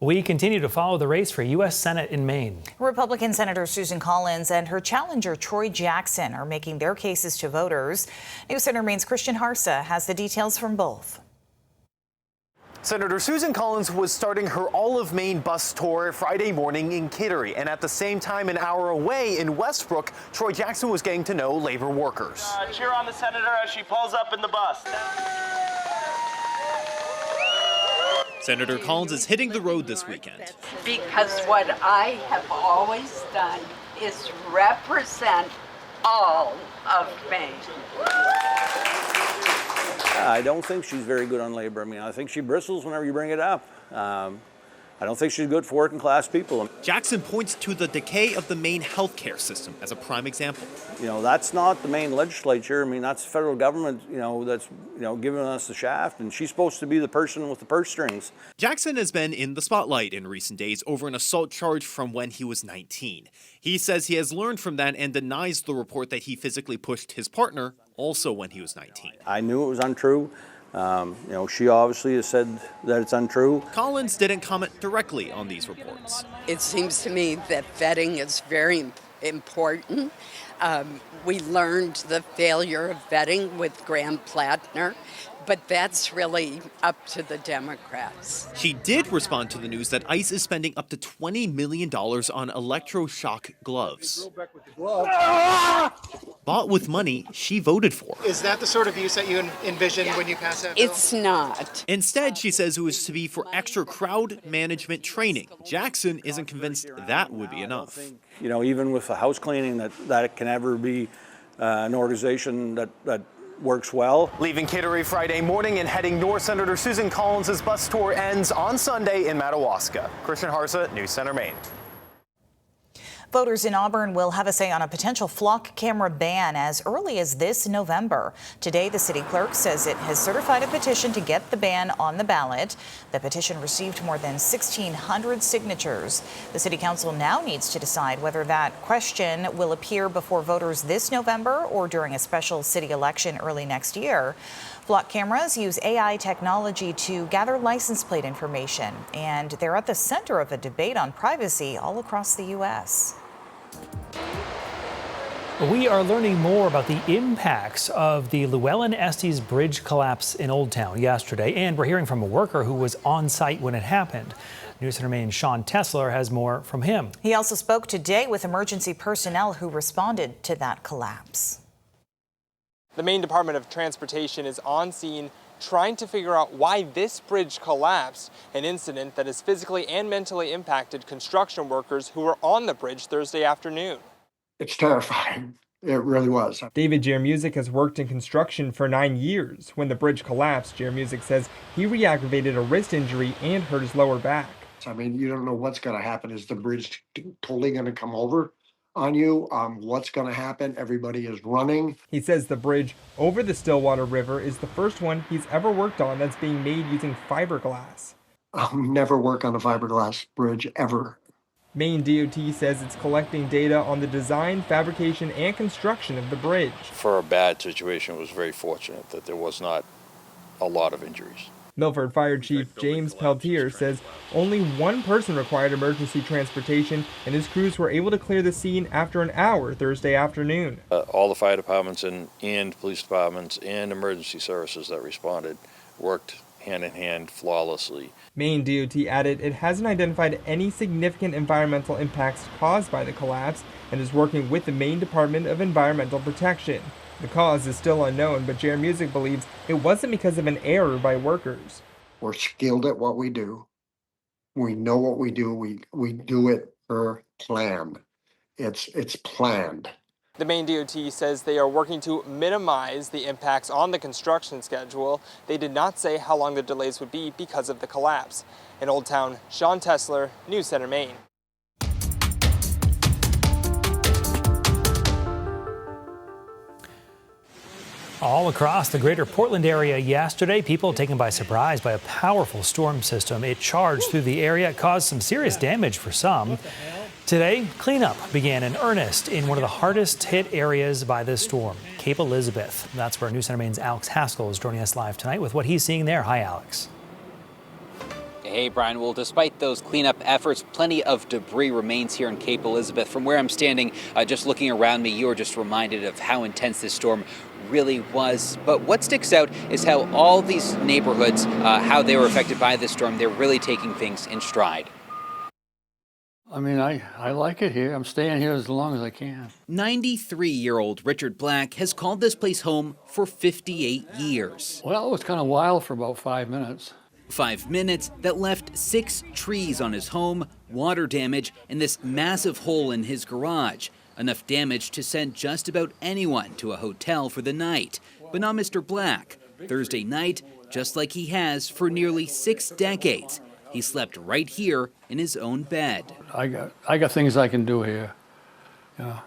We continue to follow the race for U.S. Senate in Maine. Republican Senator Susan Collins and her challenger Troy Jackson are making their cases to voters. News Center Maine's Christian Harsa has the details from both. Senator Susan Collins was starting her All of Maine bus tour Friday morning in Kittery, and at the same time, an hour away in Westbrook, Troy Jackson was getting to know labor workers. Cheer on the senator as she pulls up in the bus. Senator Collins is hitting the road this weekend. Because what I have always done is represent all of Maine. I don't think she's very good on labor. I mean, I think she bristles whenever you bring it up. I don't think she's good for working class people. Jackson points to the decay of the Maine healthcare system as a prime example. You know, that's not the Maine legislature. I mean, that's the federal government, that's, giving us the shaft, and she's supposed to be the person with the purse strings. Jackson has been in the spotlight in recent days over an assault charge from when he was 19. He says he has learned from that and denies the report that he physically pushed his partner also when he was 19. I knew it was untrue. She obviously has said that it's untrue. Collins didn't comment directly on these reports. It seems to me that vetting is very important. We learned the failure of vetting with Graham Plattner, but that's really up to the Democrats. She did respond to the news that ICE is spending up to $20 million on electroshock gloves. Bought with money she voted for. Is that the sort of use that you envision when you pass that bill? It's not. Instead, she says it was to be for extra crowd management training. Jackson isn't convinced that would be enough. Even with the house cleaning, that can ever be an organization that works well. Leaving Kittery Friday morning and heading north, Senator Susan Collins' bus tour ends on Sunday in Madawaska. Christian Harsa, News Center, Maine. Voters in Auburn will have a say on a potential flock camera ban as early as this November. Today, the city clerk says it has certified a petition to get the ban on the ballot. The petition received more than 1,600 signatures. The city council now needs to decide whether that question will appear before voters this November or during a special city election early next year. Flock cameras use AI technology to gather license plate information, and they're at the center of a debate on privacy all across the U.S. We are learning more about the impacts of the Llewellyn-Estes Bridge collapse in Oldtown yesterday, and we're hearing from a worker who was on site when it happened. News Center Maine's Sean Tesler has more from him. He also spoke today with emergency personnel who responded to that collapse. The Maine Department of Transportation is on scene trying to figure out why this bridge collapsed, an incident that has physically and mentally impacted construction workers who were on the bridge Thursday afternoon. It's terrifying. It really was. David Jermusic has worked in construction for 9 years. When the bridge collapsed, Jermusic says he re-aggravated a wrist injury and hurt his lower back. I mean, you don't know what's going to happen. Is the bridge totally going to come over on you? What's going to happen? Everybody is running. He says the bridge over the Stillwater River is the first one he's ever worked on that's being made using fiberglass. I'll never work on a fiberglass bridge ever. Maine DOT says it's collecting data on the design, fabrication, and construction of the bridge. For a bad situation, it was very fortunate that there was not a lot of injuries. Milford Fire Chief James Peltier says only one person required emergency transportation, and his crews were able to clear the scene after an hour Thursday afternoon. All the fire departments and police departments and emergency services that responded worked hand in hand flawlessly. Maine DOT added it hasn't identified any significant environmental impacts caused by the collapse and is working with the Maine Department of Environmental Protection. The cause is still unknown, but Jermusic believes it wasn't because of an error by workers. We're skilled at what we do. We know what we do. We do it per plan. It's planned. The Maine DOT says they are working to minimize the impacts on the construction schedule. They did not say how long the delays would be because of the collapse. In Oldtown, Sean Tesler, News Center, Maine. All across the greater Portland area yesterday, people taken by surprise by a powerful storm system. It charged through the area, caused some serious damage for some. Today, cleanup began in earnest in one of the hardest hit areas by this storm, Cape Elizabeth. That's where News Center Maine's Alex Haskell is joining us live tonight with what he's seeing there. Hi, Alex. Hey, Brian. Well, despite those cleanup efforts, plenty of debris remains here in Cape Elizabeth. From where I'm standing, just looking around me, you're just reminded of how intense this storm really was. But what sticks out is how all these neighborhoods, how they were affected by this storm, they're really taking things in stride. I mean, I like it here. I'm staying here as long as I can. 93-year-old Richard Black has called this place home for 58 years. Well, it was kind of wild for about 5 minutes. 5 minutes that left 6 trees on his home, water damage, and this massive hole in his garage. Enough damage to send just about anyone to a hotel for the night. But not Mr. Black. Thursday night, just like he has for nearly 6 decades, he slept right here in his own bed. I got things I can do here. You know,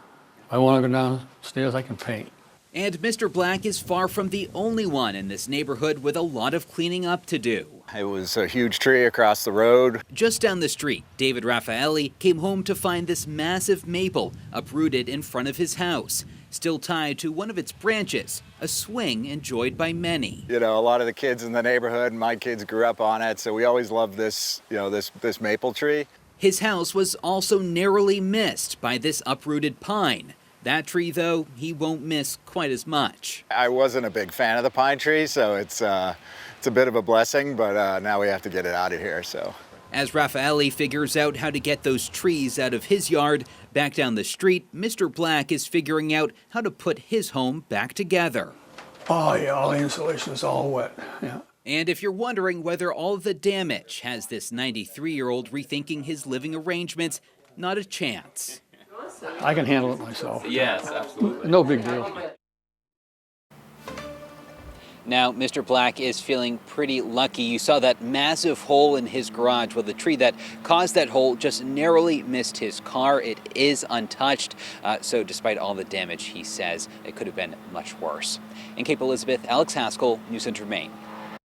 I want to go downstairs, I can paint. And Mr. Black is far from the only one in this neighborhood with a lot of cleaning up to do. It was a huge tree across the road. Just down the street, David Raffaelli came home to find this massive maple uprooted in front of his house, still tied to one of its branches, a swing enjoyed by many. You know, a lot of the kids in the neighborhood, my kids grew up on it, so we always loved this, you know, this maple tree. His house was also narrowly missed by this uprooted pine. That tree, though, he won't miss quite as much. I wasn't a big fan of the pine tree, so it's a bit of a blessing, but now we have to get it out of here, so. As Raffaelli figures out how to get those trees out of his yard, back down the street, Mr. Black is figuring out how to put his home back together. Oh yeah, all the insulation is all wet, yeah. And if you're wondering whether all of the damage has this 93-year-old rethinking his living arrangements, not a chance. I can handle it myself. Yes, absolutely. No big deal. Now, Mr. Black is feeling pretty lucky. You saw that massive hole in his garage. Well, the tree that caused that hole just narrowly missed his car. It is untouched. So despite all the damage, he says it could have been much worse. In Cape Elizabeth, Alex Haskell, News Center Maine.